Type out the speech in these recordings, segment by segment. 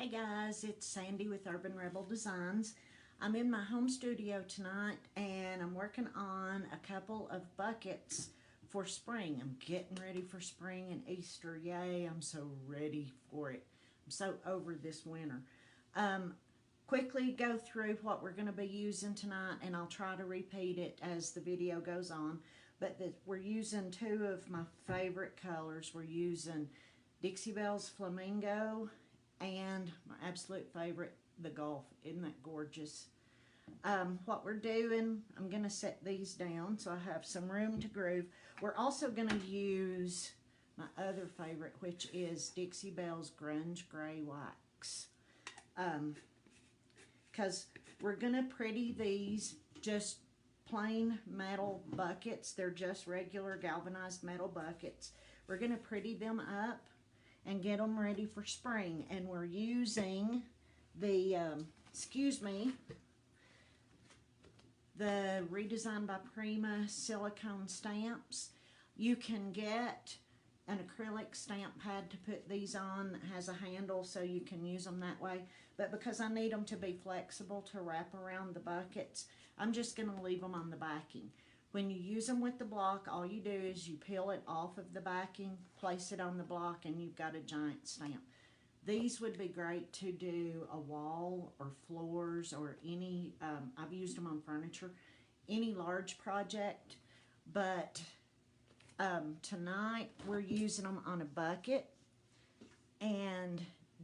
Hey guys, it's Sandy with Urban Rebel Designs. I'm in my home studio tonight and I'm working on a couple of buckets for spring. I'm getting ready for spring and Easter. Yay, I'm so ready for it. I'm so over this winter. Quickly go through what we're going to be using tonight, and I'll try to repeat it as the video goes on. But we're using two of my favorite colors. We're using Dixie Belle's Flamingo and my absolute favorite, the Gulf. Isn't that gorgeous? What we're doing, I'm going to set these down so I have some room to groove. We're also going to use my other favorite, which is Dixie Belle's Grunge Gray Wax. Because we're going to pretty these just plain metal buckets. They're just regular galvanized metal buckets. We're going to pretty them up and get them ready for spring. And we're using the, the Redesigned by Prima silicone stamps. You can get an acrylic stamp pad to put these on that has a handle so you can use them that way. But because I need them to be flexible to wrap around the buckets, I'm just going to leave them on the backing. When you use them with the block, all you do is you peel it off of the backing, place it on the block, and you've got a giant stamp. These would be great to do a wall or floors or any, I've used them on furniture, any large project. But tonight we're using them on a bucket, and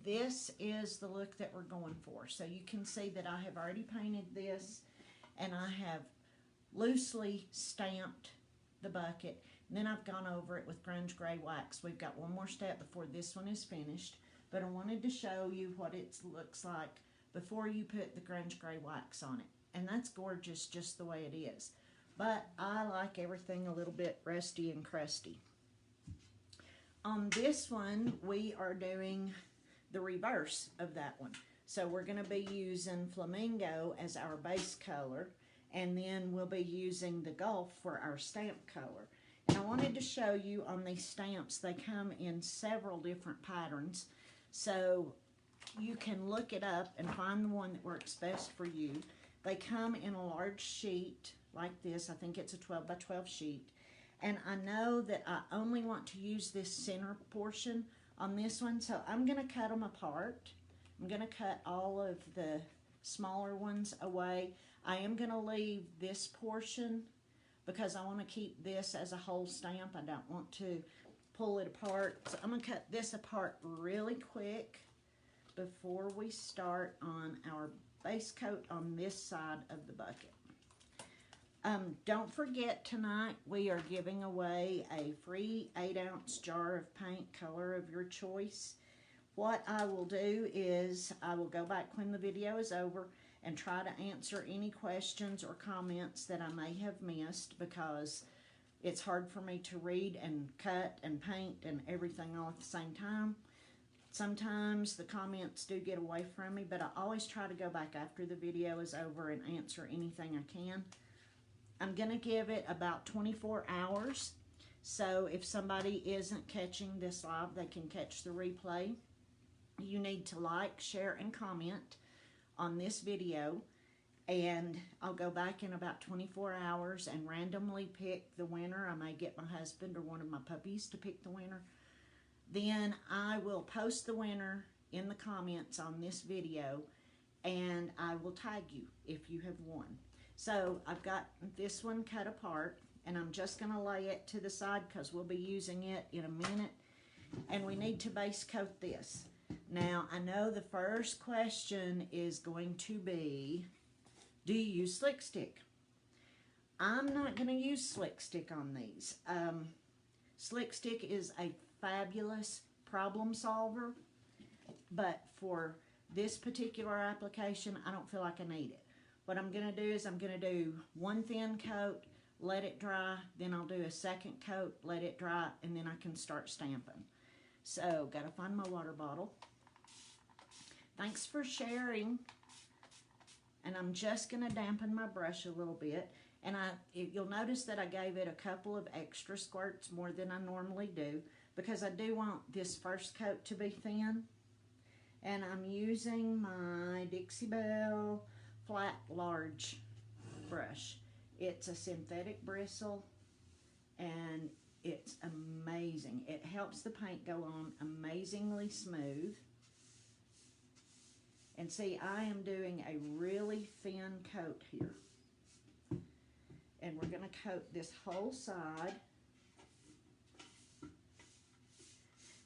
this is the look that we're going for. So you can see that I have already painted this, and I have loosely stamped the bucket, and then I've gone over it with Grunge Gray Wax. We've got one more step before this one is finished, but I wanted to show you what it looks like before you put the Grunge Gray Wax on it. And that's gorgeous just the way it is. But I like everything a little bit rusty and crusty. On this one, we are doing the reverse of that one. So we're going to be using Flamingo as our base color, and then we'll be using the Gulf for our stamp color. And I wanted to show you on these stamps, they come in several different patterns. So you can look it up and find the one that works best for you. They come in a large sheet like this. I think it's a 12 by 12 sheet. And I know that I only want to use this center portion on this one, so I'm going to cut them apart. I'm going to cut all of the smaller ones away. I am going to leave this portion because I want to keep this as a whole stamp. I don't want to pull it apart. So I'm going to cut this apart really quick before we start on our base coat on this side of the bucket. Don't forget, tonight we are giving away a free 8-ounce jar of paint, color of your choice. What I will do is I will go back when the video is over and try to answer any questions or comments that I may have missed, because it's hard for me to read and cut and paint and everything all at the same time. Sometimes the comments do get away from me, but I always try to go back after the video is over and answer anything I can. I'm going to give it about 24 hours, so if somebody isn't catching this live, they can catch the replay. You need to like, share, and comment on this video, and I'll go back in about 24 hours and randomly pick the winner. I may get my husband or one of my puppies to pick the winner. Then I will post the winner in the comments on this video, and I will tag you if you have won. So I've got this one cut apart, and I'm just going to lay it to the side because we'll be using it in a minute, and we need to base coat this. Now, I know the first question is going to be, do you use Slick Stick? I'm not going to use Slick Stick on these. Slick Stick is a fabulous problem solver, but for this particular application, I don't feel like I need it. What I'm going to do is I'm going to do one thin coat, let it dry, then I'll do a second coat, let it dry, and then I can start stamping. So, got to find my water bottle. Thanks for sharing. And I'm just going to dampen my brush a little bit. And you'll notice that I gave it a couple of extra squirts more than I normally do, because I do want this first coat to be thin. And I'm using my Dixie Belle Flat Large brush. It's a synthetic bristle and it's amazing. It helps the paint go on amazingly smooth. And see, I am doing a really thin coat here. And we're going to coat this whole side.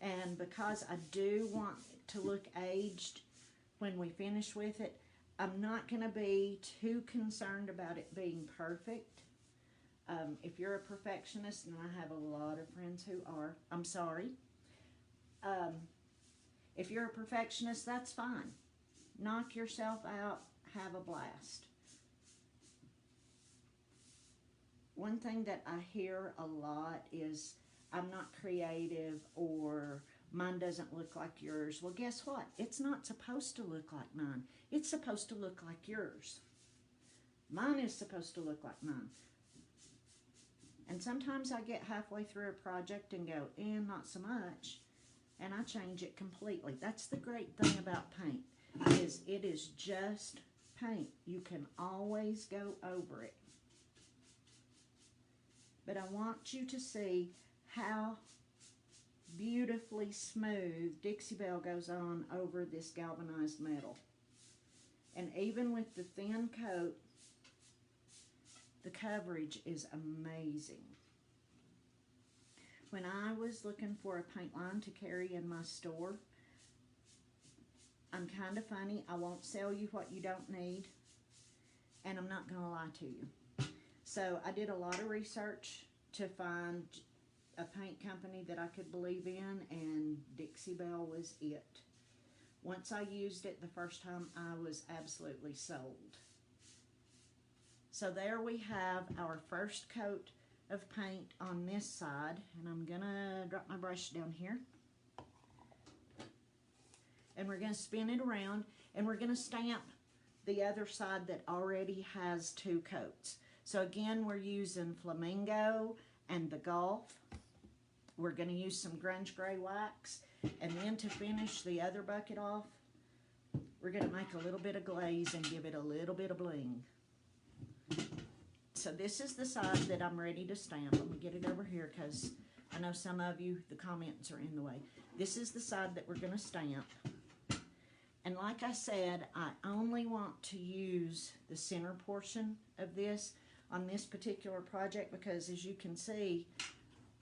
And because I do want it to look aged when we finish with it, I'm not going to be too concerned about it being perfect. If you're a perfectionist, and I have a lot of friends who are, I'm sorry. If you're a perfectionist, that's fine. Knock yourself out, have a blast. One thing that I hear a lot is, I'm not creative, or mine doesn't look like yours. Well, guess what? It's not supposed to look like mine. It's supposed to look like yours. Mine is supposed to look like mine. And sometimes I get halfway through a project and go, not so much, and I change it completely. That's the great thing about paint, is it is just paint. You can always go over it. But I want you to see how beautifully smooth Dixie Belle goes on over this galvanized metal. And even with the thin coat, the coverage is amazing. When I was looking for a paint line to carry in my store, I'm kind of funny. I won't sell you what you don't need, and I'm not going to lie to you. So I did a lot of research to find a paint company that I could believe in, and Dixie Belle was it. Once I used it the first time, I was absolutely sold. So there we have our first coat of paint on this side, and I'm gonna drop my brush down here. And we're gonna spin it around, and we're gonna stamp the other side that already has two coats. So again, we're using Flamingo and the Gulf. We're going to use some Grunge Gray wax. And then to finish the other bucket off, we're going to make a little bit of glaze and give it a little bit of bling. So this is the side that I'm ready to stamp. Let me get it over here because I know some of you, the comments are in the way. This is the side that we're going to stamp. And like I said, I only want to use the center portion of this on this particular project because, as you can see,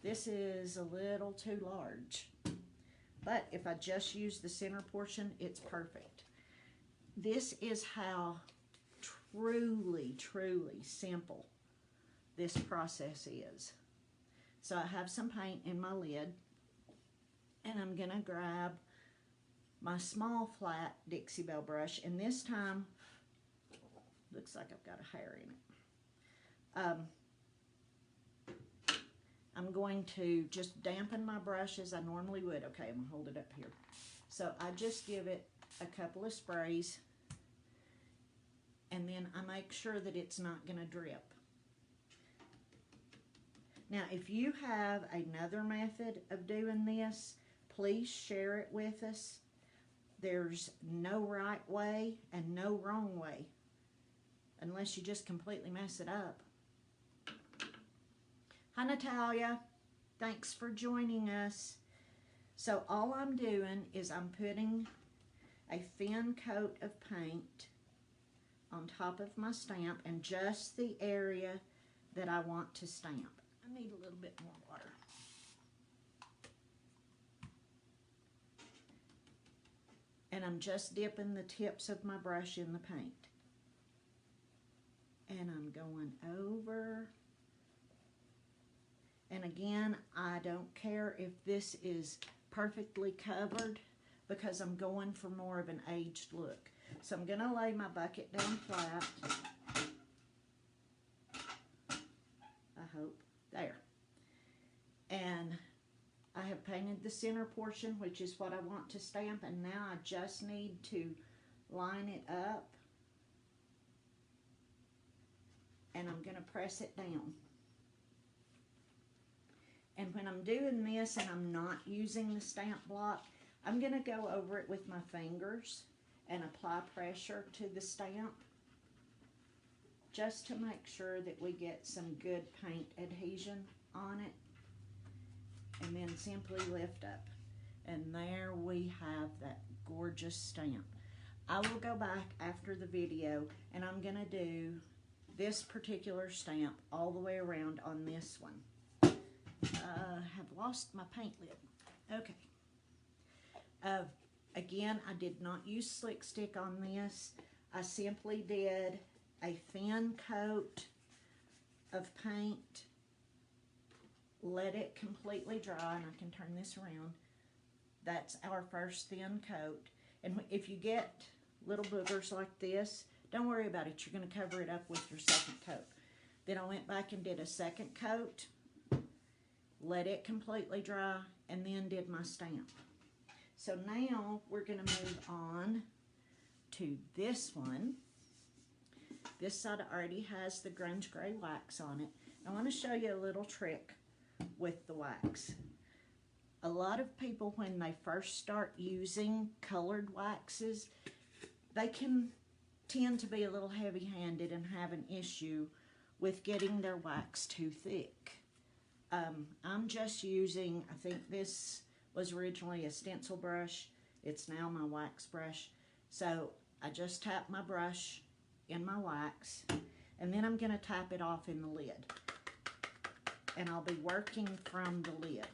this is a little too large. But if I just use the center portion, it's perfect. This is how truly, truly simple this process is. So I have some paint in my lid, and I'm going to grab my small flat Dixie Belle brush, and this time, looks like I've got a hair in it. I'm going to just dampen my brush as I normally would. Okay, I'm going to hold it up here. So I just give it a couple of sprays, and then I make sure that it's not going to drip. Now, if you have another method of doing this, please share it with us. There's no right way and no wrong way, unless you just completely mess it up. Hi, Natalia. Thanks for joining us. So all I'm doing is I'm putting a thin coat of paint on top of my stamp and just the area that I want to stamp. I need a little bit more water. And I'm just dipping the tips of my brush in the paint. And I'm going over. And again, I don't care if this is perfectly covered because I'm going for more of an aged look. So I'm going to lay my bucket down flat. I hope. There. And I have painted the center portion, which is what I want to stamp, and now I just need to line it up. And I'm going to press it down. And when I'm doing this and I'm not using the stamp block, I'm going to go over it with my fingers and apply pressure to the stamp just to make sure that we get some good paint adhesion on it. And then simply lift up. And there we have that gorgeous stamp. I will go back after the video and I'm going to do this particular stamp all the way around on this one. Have lost my paint lid. Okay. Again, I did not use Slick Stick on this. I simply did a thin coat of paint, let it completely dry, and I can turn this around. That's our first thin coat. And if you get little boogers like this, don't worry about it. You're going to cover it up with your second coat. Then I went back and did a second coat, let it completely dry, and then did my stamp. So now we're going to move on to this one. This side already has the grunge gray wax on it. I want to show you a little trick with the wax. A lot of people, when they first start using colored waxes, they can tend to be a little heavy-handed and have an issue with getting their wax too thick. I'm just using, I think this was originally a stencil brush. It's now my wax brush. So I just tap my brush in my wax, and then I'm going to tap it off in the lid. And I'll be working from the lid.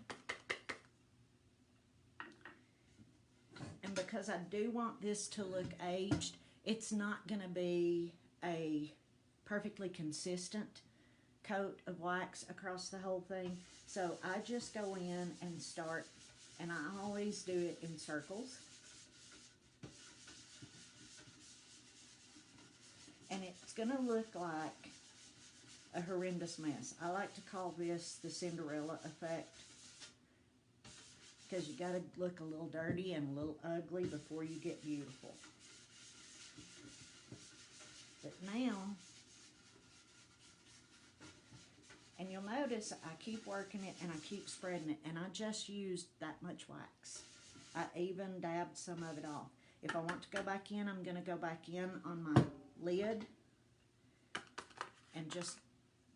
And because I do want this to look aged, it's not going to be a perfectly consistent coat of wax across the whole thing. So I just go in and start, and I always do it in circles. And it's going to look like a horrendous mess. I like to call this the Cinderella effect, because you got to look a little dirty and a little ugly before you get beautiful. But now, and you'll notice I keep working it and I keep spreading it, and I just used that much wax. I even dabbed some of it off. If I want to go back in, I'm going to go back in on my lid and just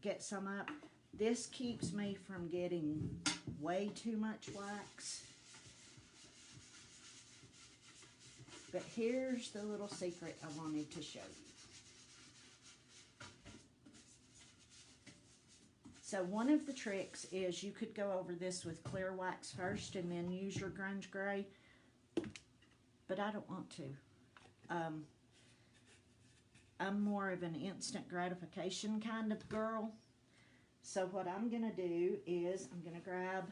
get some up. This keeps me from getting way too much wax. But here's the little secret I wanted to show you. So one of the tricks is you could go over this with clear wax first and then use your grunge gray, but I don't want to. I'm more of an instant gratification kind of girl. So what I'm going to do is I'm going to grab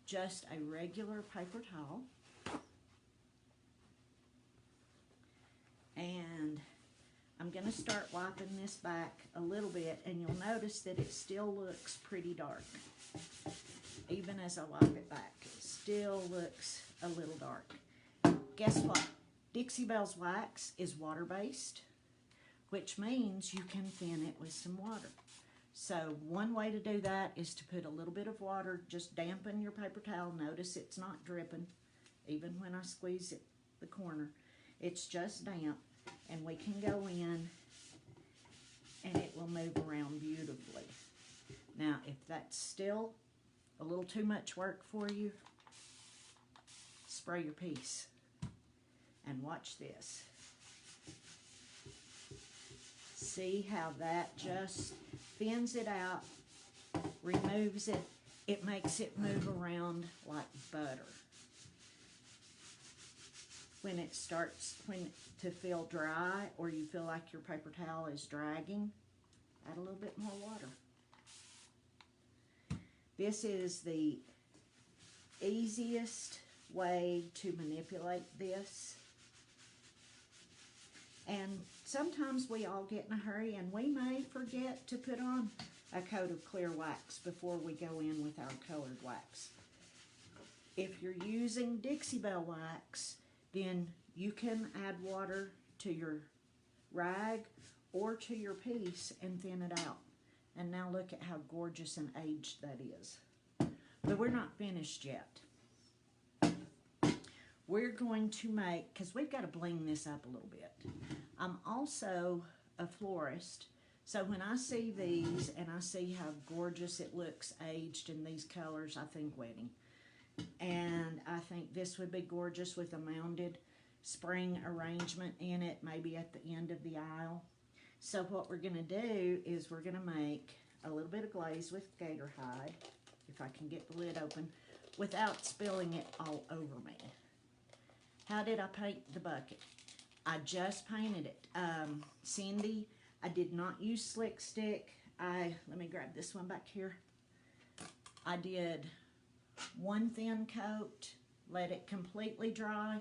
just a regular paper towel, and I'm going to start wiping this back a little bit, and you'll notice that it still looks pretty dark. Even as I wipe it back, it still looks a little dark. Guess what? Dixie Belle's wax is water-based, which means you can thin it with some water. So one way to do that is to put a little bit of water, just dampen your paper towel. Notice it's not dripping, even when I squeeze it, the corner. It's just damp, and we can go in and it will move around beautifully. Now, if that's still a little too much work for you, spray your piece and watch this. See how that just thins it out, removes it. It makes it move around like butter. When it starts to feel dry, or you feel like your paper towel is dragging, add a little bit more water. This is the easiest way to manipulate this. And sometimes we all get in a hurry, and we may forget to put on a coat of clear wax before we go in with our colored wax. If you're using Dixie Belle wax, then you can add water to your rag or to your piece and thin it out. And now look at how gorgeous and aged that is. But we're not finished yet. we're going to make, because we've got to bling this up a little bit. I'm also a florist, so when I see these and I see how gorgeous it looks aged in these colors, I think wedding. And I think this would be gorgeous with a mounded spring arrangement in it, maybe at the end of the aisle. So what we're going to do is we're going to make a little bit of glaze with gator hide, if I can get the lid open, without spilling it all over me. How did I paint the bucket? I just painted it. Cindy, I did not use Slick Stick. Let me grab this one back here. I did one thin coat, let it completely dry,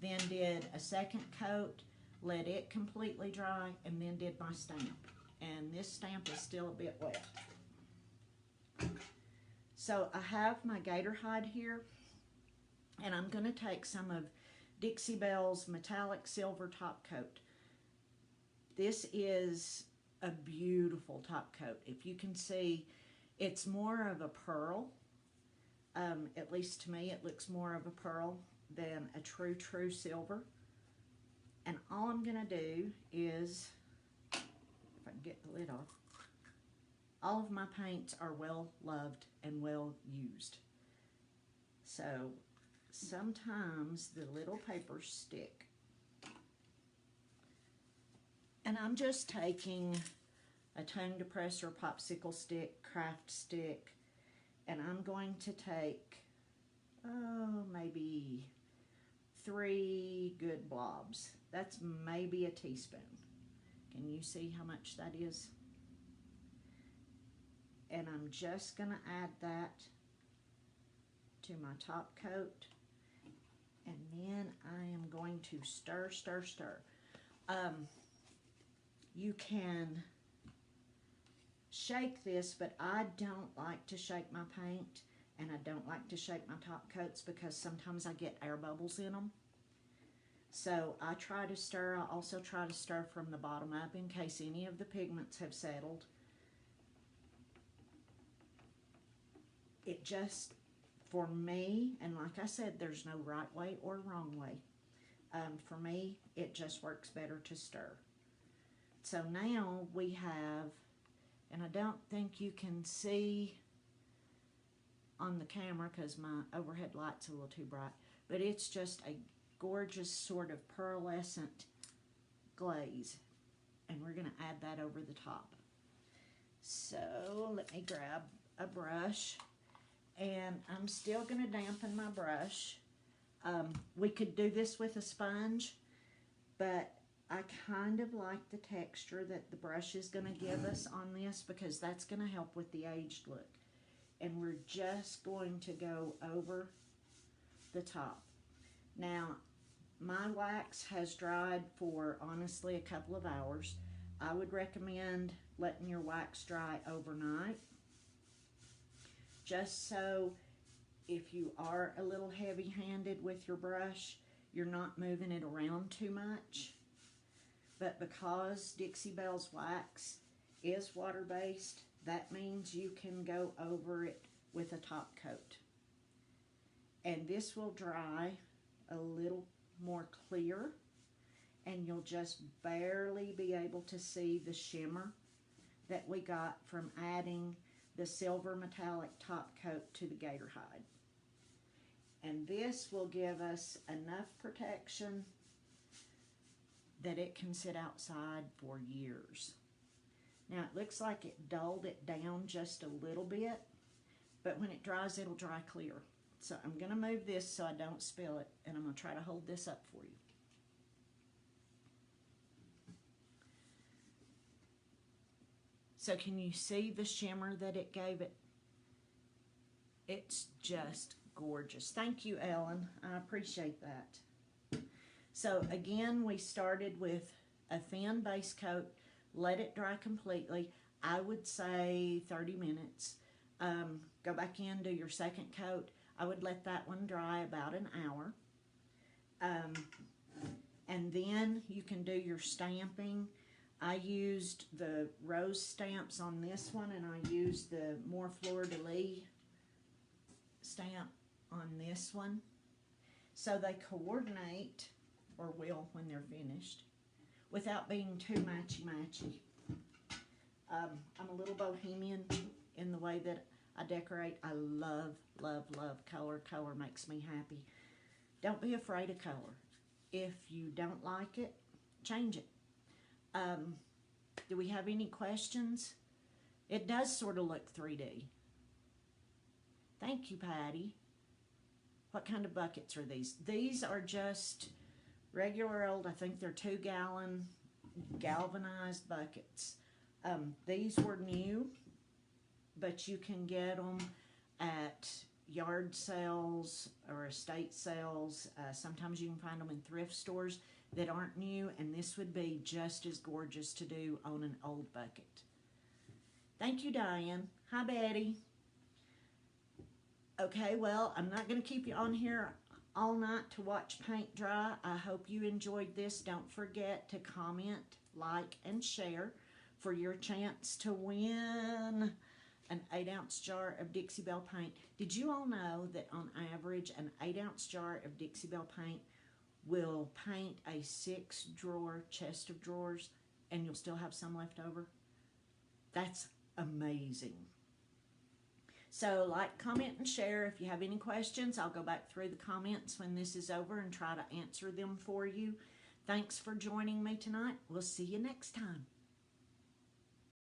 then did a second coat, let it completely dry, and then did my stamp. And this stamp is still a bit wet. So I have my gator hide here, and I'm going to take some of Dixie Belle's Metallic Silver Top Coat. This is a beautiful top coat. If you can see, it's more of a pearl. At least to me, it looks more of a pearl than a true silver. And all I'm going to do is, if I can get the lid off, all of my paints are well loved and well used. So sometimes the little papers stick. And I'm just taking a tone depressor, popsicle stick, craft stick, and I'm going to take, maybe 3 good blobs. That's maybe a teaspoon. Can you see how much that is? And I'm just going to add that to my top coat. And then I am going to stir, stir, stir. You can shake this, but I don't like to shake my paint, and I don't like to shake my top coats because sometimes I get air bubbles in them. So I try to stir. I also try to stir from the bottom up in case any of the pigments have settled. It just, for me, and like I said, there's no right way or wrong way. For me, it just works better to stir. So now we have, and I don't think you can see on the camera because my overhead light's a little too bright, but it's just a gorgeous sort of pearlescent glaze. And we're going to add that over the top. So let me grab a brush. And I'm still going to dampen my brush. We could do this with a sponge, but I kind of like the texture that the brush is going to give us on this because that's going to help with the aged look. And we're just going to go over the top. Now, my wax has dried for, honestly, a couple of hours. I would recommend letting your wax dry overnight. Just so if you are a little heavy-handed with your brush, you're not moving it around too much. But because Dixie Belle's wax is water-based, that means you can go over it with a top coat. And this will dry a little more clear, and you'll just barely be able to see the shimmer that we got from adding the silver metallic top coat to the gator hide. And this will give us enough protection that it can sit outside for years. Now it looks like it dulled it down just a little bit, but when it dries, it'll dry clear. So I'm going to move this so I don't spill it, and I'm going to try to hold this up for you. So can you see the shimmer that it gave it? It's just gorgeous. Thank you, Ellen. I appreciate that. So again, we started with a thin base coat, let it dry completely. I would say 30 minutes. Go back in, do your second coat. I would let that one dry about an hour. And then you can do your stamping. I used the rose stamps on this one, and I used the More Fleur de Lis stamp on this one. so they coordinate, or will when they're finished, without being too matchy-matchy. I'm a little bohemian in the way that I decorate. I love, love, love color. Color makes me happy. Don't be afraid of color. If you don't like it, change it. Do we have any questions? It does sort of look 3D. Thank you, Patty. What kind of buckets are these? These are just regular old, I think they're 2-gallon galvanized buckets. These were new, but you can get them at yard sales or estate sales. Sometimes you can find them in thrift stores that aren't new, and this would be just as gorgeous to do on an old bucket. Thank you, Diane. Hi, Betty. Okay, well, I'm not going to keep you on here all night to watch paint dry. I hope you enjoyed this. Don't forget to comment, like, and share for your chance to win an 8-ounce jar of Dixie Belle paint. Did you all know that on average an 8-ounce jar of Dixie Belle paint will paint a 6-drawer chest of drawers and you'll still have some left over? That's amazing. So like, comment, and share. If you have any questions, I'll go back through the comments when this is over and try to answer them for you. Thanks for joining me tonight. We'll see you next time.